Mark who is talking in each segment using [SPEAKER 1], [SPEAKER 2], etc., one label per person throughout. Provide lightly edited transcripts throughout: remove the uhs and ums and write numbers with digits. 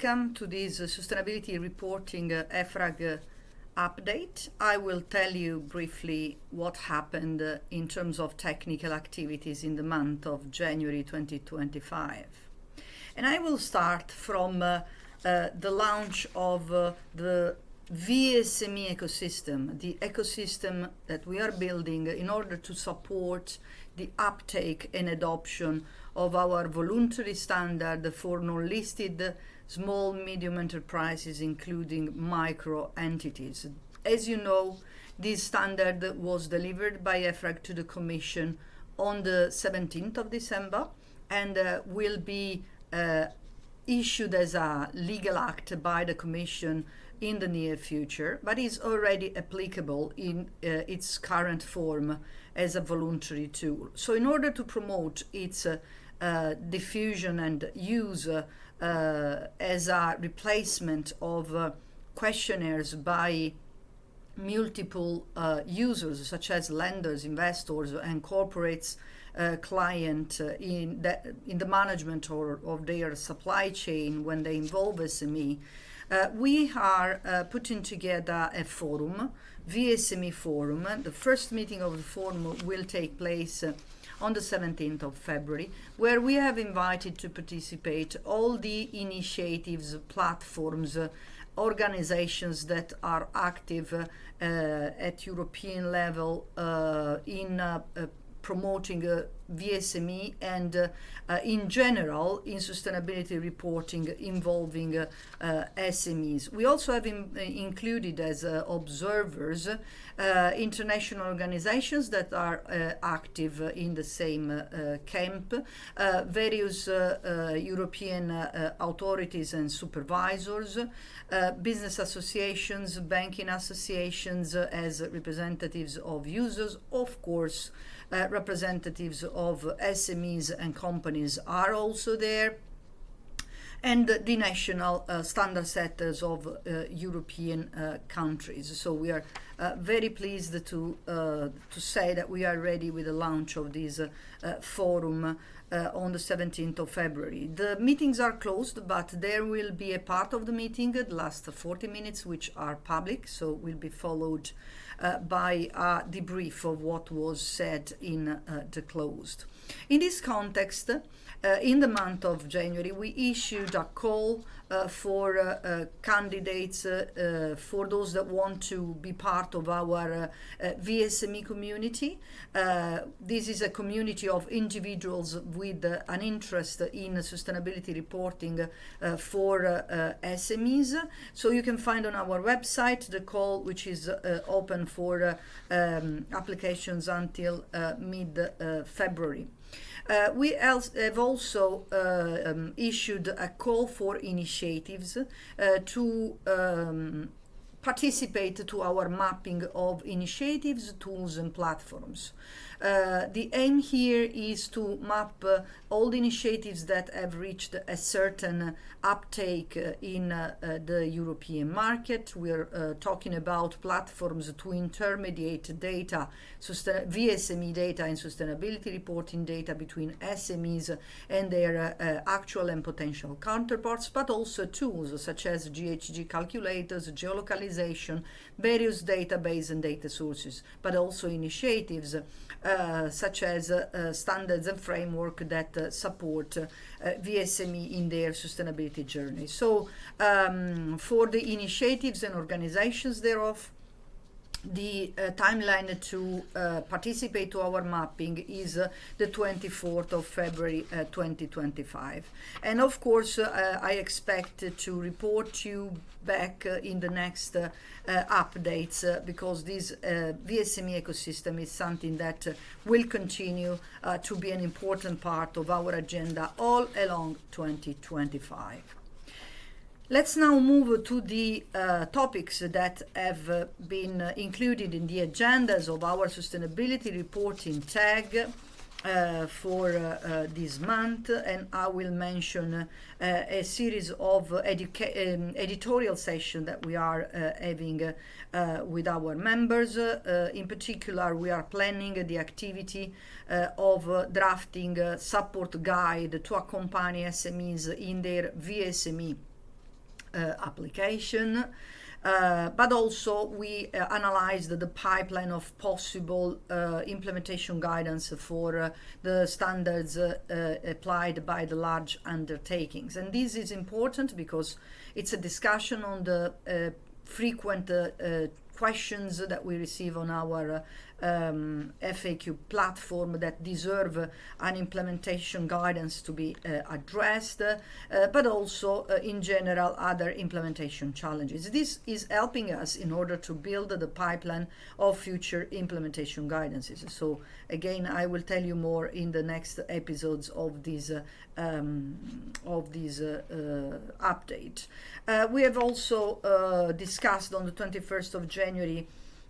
[SPEAKER 1] welcome to this sustainability reporting EFRAG update. I will tell you briefly what happened in terms of technical activities in the month of January 2025. And I will start from the launch of the VSME ecosystem, the ecosystem that we are building in order to support the uptake and adoption of our voluntary standard for non-listed small medium enterprises, including micro entities. As you know, this standard was delivered by EFRAG to the Commission on the 17th of December and will be issued as a legal act by the Commission in the near future, but is already applicable in its current form as a voluntary tool. So in order to promote its diffusion and use as a replacement of questionnaires by multiple users such as lenders, investors and corporates, client in the management of their supply chain when they involve SME, we are putting together a forum, VSME Forum. The first meeting of the forum will take place on the 17th of February, where we have invited to participate all the initiatives, platforms, organizations that are active at European level in promoting VSME and in general in sustainability reporting involving SMEs. We also have included as observers international organizations that are active in the same camp, various European authorities and supervisors, business associations, banking associations as representatives of users, of course, representatives of SMEs and companies are also there, and the national standard setters of European countries. So we are very pleased to say that we are ready with the launch of this forum on the 17th of February. The meetings are closed, but there will be a part of the meeting, the last 40 minutes, which are public, so will be followed by a debrief of what was said in the closed. In this context, in the month of January, we issued a call for candidates, for those that want to be part of our VSME community. This is a community of individuals with an interest in sustainability reporting for SMEs. So you can find on our website the call, which is open for applications until mid-February. We have also issued a call for initiatives to participate to our mapping of initiatives, tools and platforms. The aim here is to map all the initiatives that have reached a certain uptake in the European market. We're talking about platforms to intermediate data, VSME data and sustainability reporting data between SMEs and their actual and potential counterparts, but also tools such as GHG calculators, geolocalization, various database and data sources, but also initiatives such as standards and framework that support VSME in their sustainability journey. So for the initiatives and organizations thereof, the timeline to participate to our mapping is the 24th of February 2025. And of course, I expect to report you back in the next updates because this VSME ecosystem is something that will continue to be an important part of our agenda all along 2025. Let's now move to the topics that have been included in the agendas of our sustainability reporting TEG for this month, and I will mention a series of editorial sessions that we are having with our members. In particular, we are planning the activity of drafting a support guide to accompany SMEs in their VSME application. But also we analyzed the pipeline of possible implementation guidance for the standards applied by the large undertakings. And this is important because it's a discussion on the frequent questions that we receive on our FAQ platform that deserve an implementation guidance to be addressed, but also in general other implementation challenges. This is helping us in order to build the pipeline of future implementation guidances. So again, I will tell you more in the next episodes of this update. We have also discussed on the 21st of January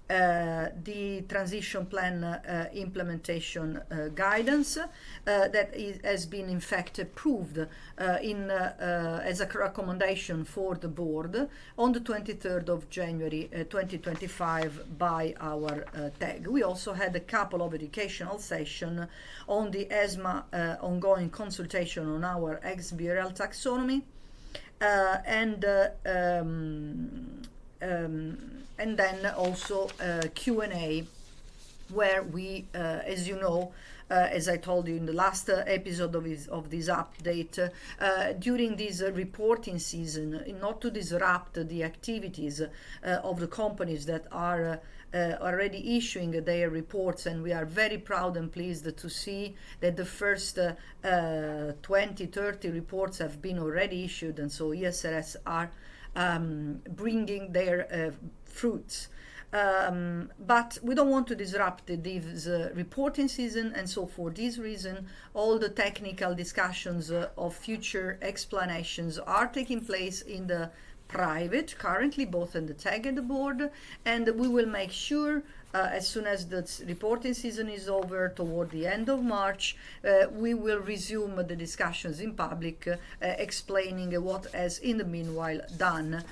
[SPEAKER 1] the transition plan implementation guidance that has been in fact approved as a recommendation for the board on the 23rd of January 2025 by our TEG. We also had a couple of educational sessions on the ESMA ongoing consultation on our ex-BRL taxonomy and then also Q&A, where we, as you know, as I told you in the last episode of this update, during this reporting season, not to disrupt the activities of the companies that are already issuing their reports, and we are very proud and pleased to see that the first 20-30 reports have been already issued, and so ESRS are bringing their fruits. But we don't want to disrupt this reporting season, and so for this reason all the technical discussions of future explanations are taking place in the private currently, both in the TEG and the board, and we will make sure as soon as the reporting season is over toward the end of March, we will resume the discussions in public, explaining what has in the meanwhile done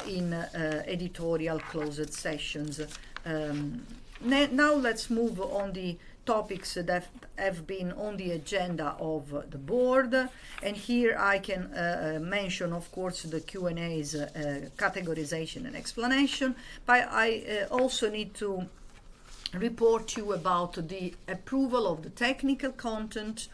[SPEAKER 1] in editorial closed sessions. Now let's move on the topics that have been on the agenda of the board, and here I can mention, of course, the Q&A's categorization and explanation, but I also need to report you about the approval of the technical content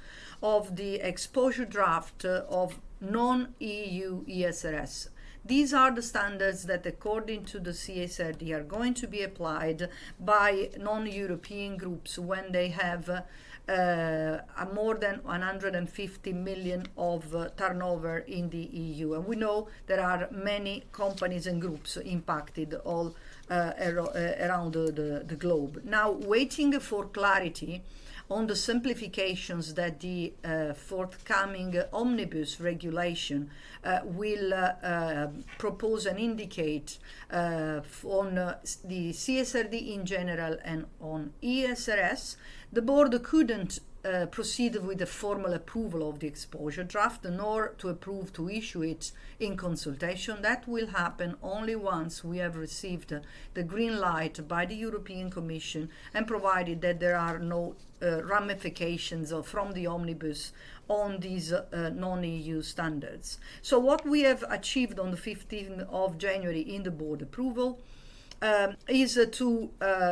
[SPEAKER 1] of the exposure draft of non-EU ESRS. These are the standards that, according to the CSRD, are going to be applied by non-European groups when they have more than 150 million of turnover in the EU. And we know there are many companies and groups impacted all around the globe. Now, waiting for clarity on the simplifications that the forthcoming omnibus regulation will propose and indicate on the CSRD in general and on ESRS, the board couldn't proceed with the formal approval of the exposure draft, nor to approve to issue it in consultation. That will happen only once we have received the green light by the European Commission, and provided that there are no ramifications from the omnibus on these non-EU standards. So what we have achieved on the 15th of January in the board approval is to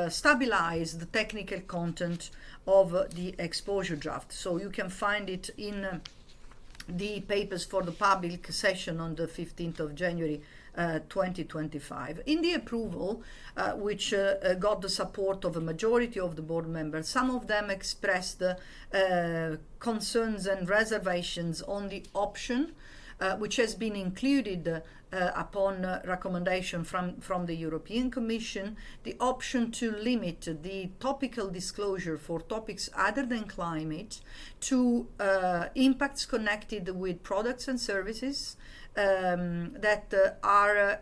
[SPEAKER 1] stabilize the technical content of the exposure draft. So you can find it in the papers for the public session on the 15th of January 2025. In the approval, which got the support of a majority of the board members, some of them expressed concerns and reservations on the option which has been included upon recommendation from the European Commission, the option to limit the topical disclosure for topics other than climate to impacts connected with products and services that are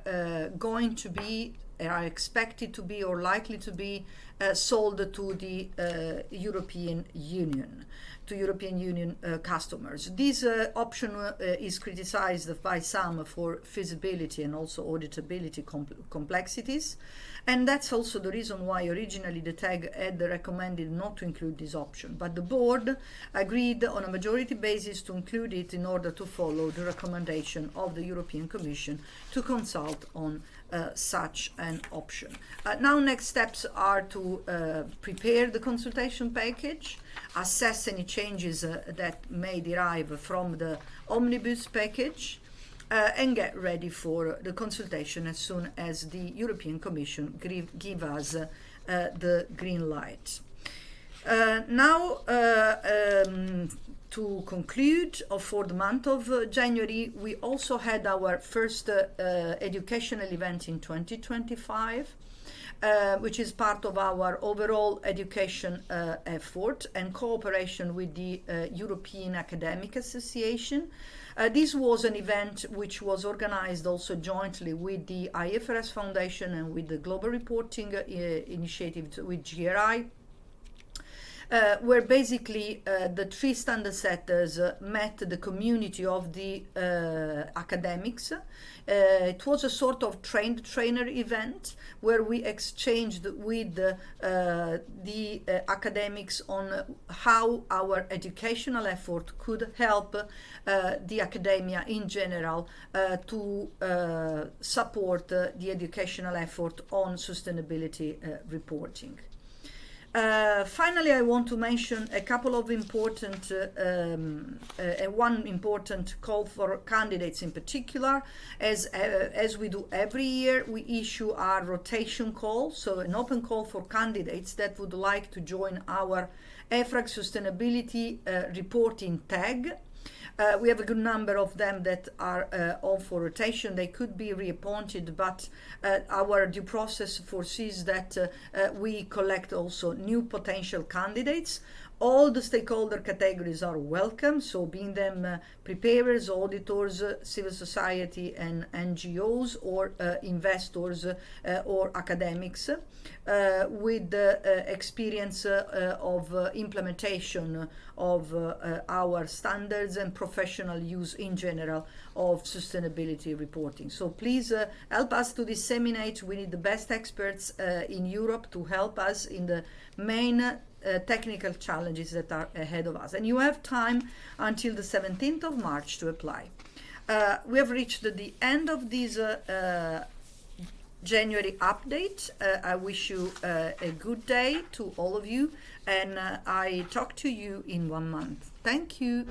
[SPEAKER 1] going to be are expected to be or likely to be sold to the European Union, customers. This option is criticized by some for feasibility and also auditability complexities, and that's also the reason why originally the TEG had recommended not to include this option, but the board agreed on a majority basis to include it in order to follow the recommendation of the European Commission to consult on such an option. Now next steps are to prepare the consultation package, assess any changes that may derive from the omnibus package, and get ready for the consultation as soon as the European Commission give us the green light. To conclude, for the month of January, we also had our first educational event in 2025, which is part of our overall education effort and cooperation with the European Academic Association. This was an event which was organized also jointly with the IFRS Foundation and with the Global Reporting Initiative with GRI, where basically the three standard setters met the community of the academics. It was a sort of trainer event where we exchanged with the academics on how our educational effort could help the academia in general to support the educational effort on sustainability reporting. Finally, I want to mention a couple of important, one important call for candidates in particular. As we do every year, we issue our rotation call, so an open call for candidates that would like to join our EFRAG sustainability reporting TEG. We have a good number of them that are on for rotation. They could be reappointed, but our due process foresees that we collect also new potential candidates. All the stakeholder categories are welcome, so being them preparers, auditors, civil society and NGOs, or investors or academics with experience of implementation of our standards and professional use in general of sustainability reporting. So please help us to disseminate. We need the best experts in Europe to help us in the main technical challenges that are ahead of us, and you have time until the 17th of March to apply. We have reached the end of this January update. I wish you a good day to all of you, and I talk to you in 1 month. Thank you.